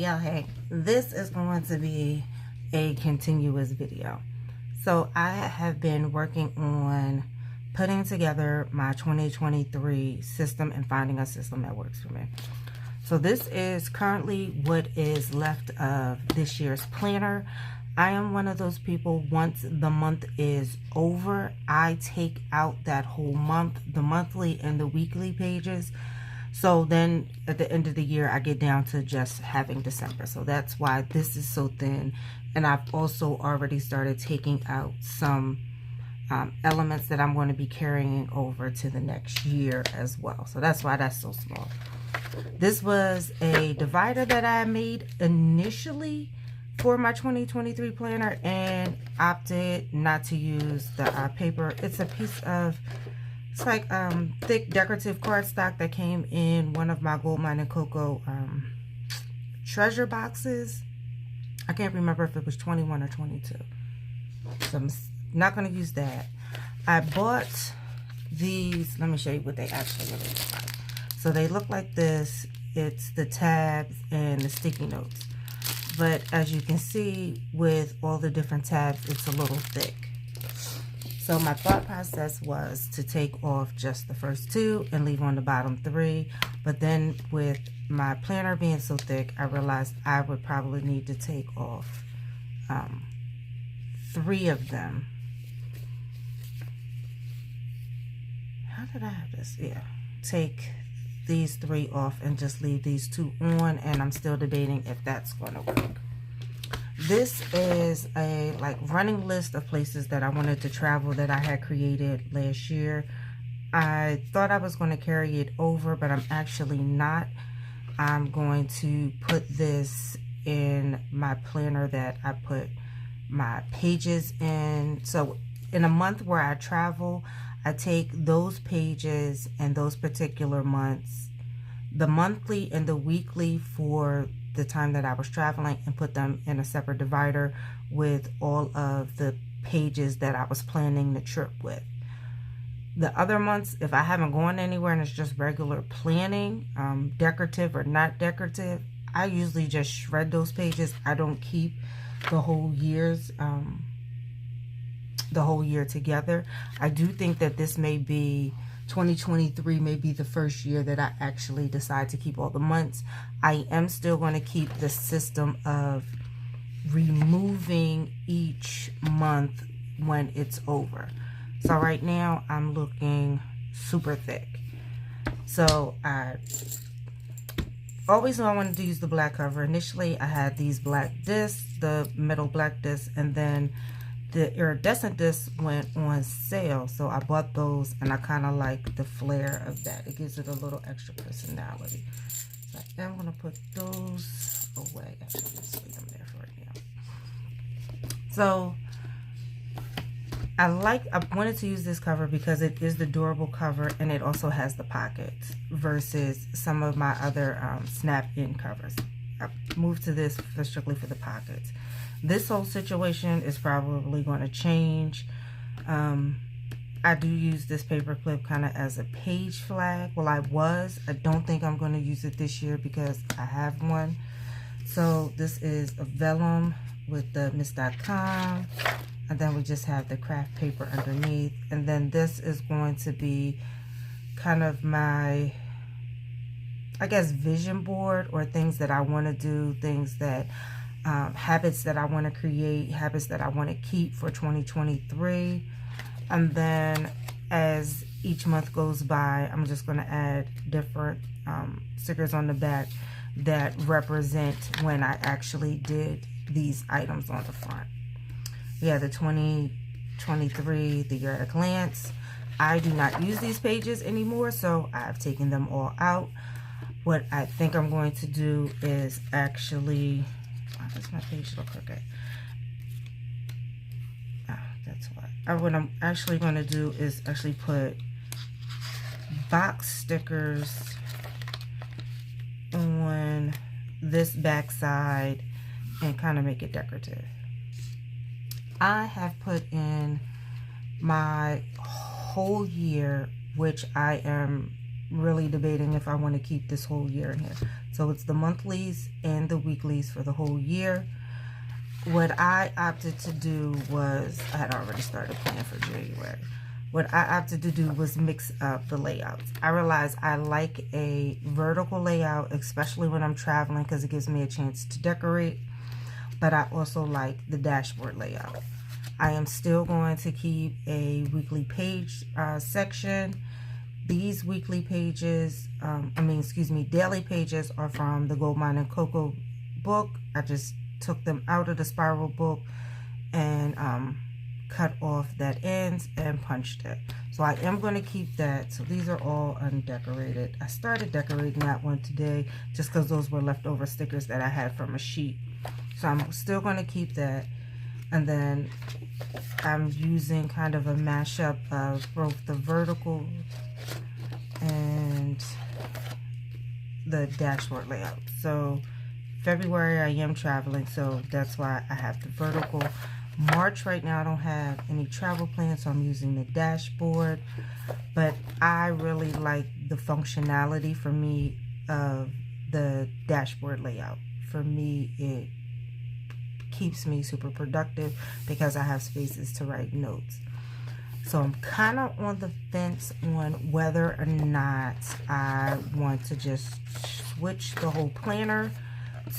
Hey y'all, hey, this is going to be a continuous video. So I have been working on putting together my 2023 system and finding a system that works for me. So this is currently what is left of this year's planner. I am one of those people, once the month is over, I take out that whole month, the monthly and the weekly pages. So then at the end of the year, I get down to just having December. So that's why this is so thin. And I've also already started taking out some elements that I'm going to be carrying over to the next year as well. So that's why that's so small. This was a divider that I made initially for my 2023 planner and opted not to use the paper. It's a piece of, it's like thick decorative cardstock that came in one of my Gold Mine and Cocoa treasure boxes. I can't remember if it was 21 or 22. So I'm not going to use that. I bought these. Let me show you what they actually really look like. So they look like this. It's the tabs and the sticky notes. But as you can see, with all the different tabs, it's a little thick. So my thought process was to take off just the first two and leave on the bottom three. But then with my planner being so thick, I realized I would probably need to take off 3 of them. How did I have this? Yeah. Take these 3 off and just leave these 2 on. And I'm still debating if that's going to work. This is a running list of places that I wanted to travel that I had created last year. I thought I was going to carry it over, but I'm actually not. I'm going to put this in my planner that I put my pages in. So in a month where I travel, I take those pages and those particular months, the monthly and the weekly for the time that I was traveling, and put them in a separate divider with all of the pages that I was planning the trip with. The other months, if I haven't gone anywhere and it's just regular planning, decorative or not decorative, I usually just shred those pages. I don't keep the whole year together. I do think that this may be 2023 may be the first year that I actually decide to keep all the months. I am still going to keep the system of removing each month when it's over. So right now I'm looking super thick. So I always knew I wanted to use the black cover. Initially I had these black discs, the metal black discs, and then the iridescent discs went on sale, so I bought those, and I kind of like the flair of that. It gives it a little extra personality. So I am going to put those away. Actually, just leave them there for right now. So I wanted to use this cover because it is the durable cover, and it also has the pockets versus some of my other snap-in covers. I moved to this strictly for the pockets. This whole situation is probably going to change. I do use this paper clip kind of as a page flag. Well, I don't think I'm going to use it this year because I have one. So this is a vellum with the MzDottcalm. And then we just have the craft paper underneath. And then this is going to be kind of my, I guess, vision board, or things that I want to do, things that habits that I want to create, habits that I want to keep for 2023. And then as each month goes by, I'm just going to add different stickers on the back that represent when I actually did these items on the front. We have the 2023, the year at a glance. I do not use these pages anymore, so I've taken them all out. What I think I'm going to do is actually, why does my page look crooked? That's why. What I'm actually going to do is actually put box stickers on this back side and kind of make it decorative. I have put in my whole year, which I am really debating if I want to keep this whole year in here. So it's the monthlies and the weeklies for the whole year. What I opted to do was, I had already started planning for January. What I opted to do was mix up the layouts. I realized I like a vertical layout, especially when I'm traveling, because it gives me a chance to decorate. But I also like the dashboard layout. I am still going to keep a weekly page section. These weekly pages, daily pages are from the Gold Mine and Cocoa book. I just took them out of the spiral book and cut off that ends and punched it. So I am going to keep that. So these are all undecorated. I started decorating that one today just because those were leftover stickers that I had from a sheet. So I'm still going to keep that. And then I'm using kind of a mashup of both the vertical and the dashboard layout. So February I am traveling, so that's why I have the vertical. March right now I don't have any travel plans, so I'm using the dashboard. But I really like the functionality for me of the dashboard layout. For me, it keeps me super productive because I have spaces to write notes. So I'm kind of on the fence on whether or not I want to just switch the whole planner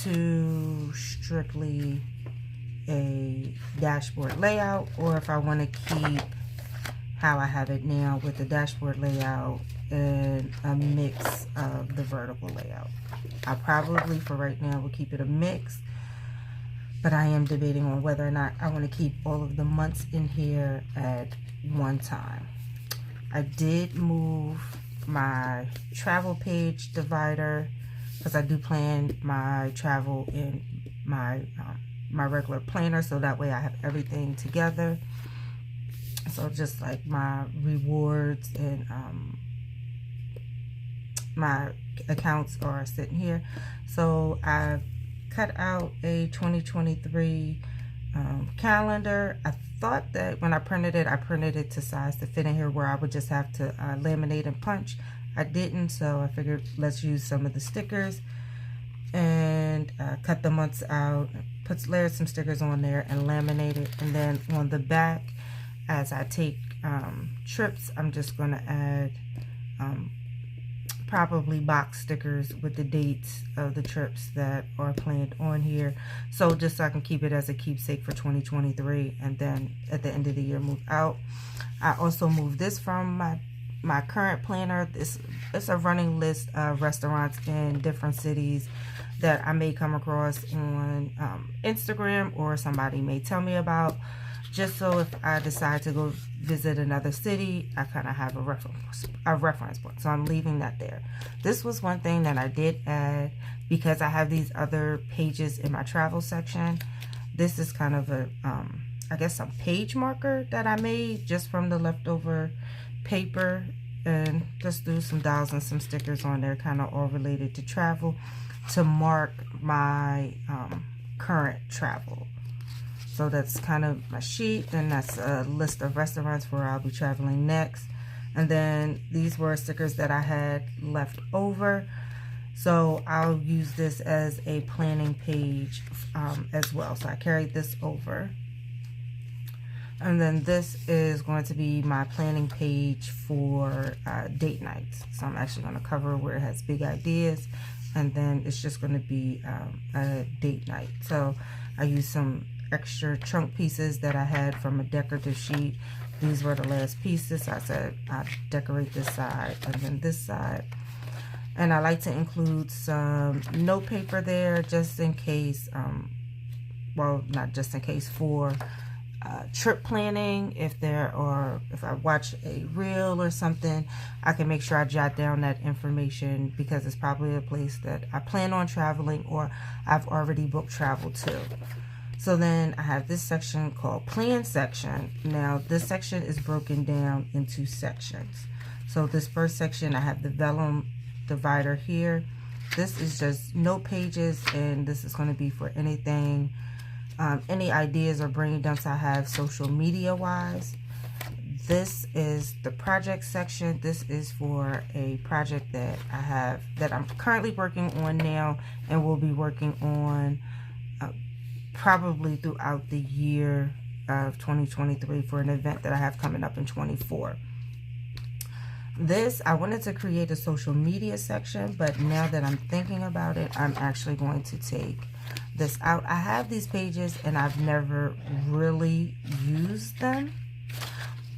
to strictly a dashboard layout, or if I want to keep how I have it now with the dashboard layout and a mix of the vertical layout. I probably for right now will keep it a mix, but I am debating on whether or not I want to keep all of the months in here at one time. I did move my travel page divider because I do plan my travel in my my regular planner, so that way I have everything together. So just like my rewards and my accounts are sitting here. So I've cut out a 2023 calendar. I thought that when I printed it to size to fit in here where I would just have to laminate and punch. I didn't, so I figured let's use some of the stickers and cut the months out, layer some stickers on there and laminate it. And then on the back, as I take trips, I'm just going to add probably box stickers with the dates of the trips that are planned on here, so just so I can keep it as a keepsake for 2023, and then at the end of the year move out. I also moved this from my current planner. It's a running list of restaurants in different cities that I may come across on Instagram, or somebody may tell me about, just so if I decide to go visit another city, I kind of have a reference point. So I'm leaving that there. This was one thing that I did add because I have these other pages in my travel section. This is kind of a, I guess, some page marker that I made just from the leftover paper, and just threw some dials and some stickers on there, kind of all related to travel, to mark my current travel. So that's kind of my sheet. Then that's a list of restaurants where I'll be traveling next. And then these were stickers that I had left over. So I'll use this as a planning page as well. So I carried this over. And then this is going to be my planning page for date nights. So I'm actually going to cover where it has big ideas. And then it's just going to be a date night. So I use some extra trunk pieces that I had from a decorative sheet. These were the last pieces. I said I'd decorate this side and then this side. And I like to include some note paper there just in case, well, not just in case, for trip planning. If I watch a reel or something, I can make sure I jot down that information because it's probably a place that I plan on traveling or I've already booked travel to. So then I have this section called plan section. Now this section is broken down into sections. So this first section, I have the vellum divider here. This is just note pages, and this is going to be for anything, any ideas or brain dumps I have social media wise. this is the project section. This is for a project that I'm currently working on now, and will be working on probably throughout the year of 2023 for an event that I have coming up in 24. This, I wanted to create a social media section, but now that I'm thinking about it, I'm actually going to take this out. I have these pages and I've never really used them,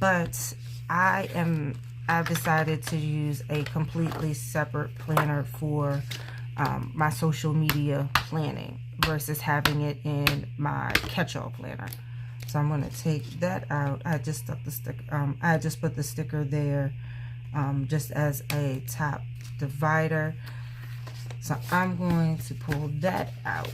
but I've decided to use a completely separate planner for my social media planning versus having it in my catch-all planner. So I'm going to take that out. I just stuck the sticker. I just put the sticker there just as a top divider. So I'm going to pull that out,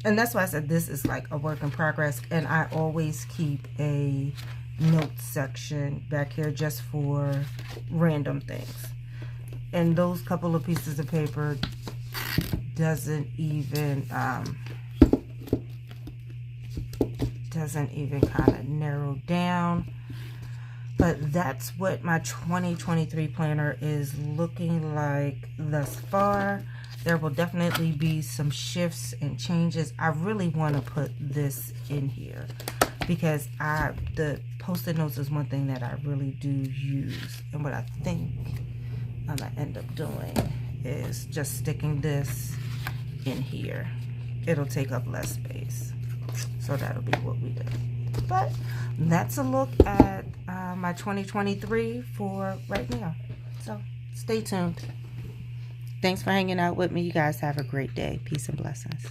and that's why I said this is like a work in progress, and I always keep a notes section back here just for random things. And those couple of pieces of paper doesn't even kind of narrow down. But that's what my 2023 planner is looking like thus far. There will definitely be some shifts and changes. I really want to put this in here because the Post-it notes is one thing that I really do use. And what I think I'm going to end up doing is just sticking this in here. It'll take up less space. So that'll be what we do. But that's a look at my 2023 for right now. So stay tuned. Thanks for hanging out with me. You guys have a great day. Peace and blessings.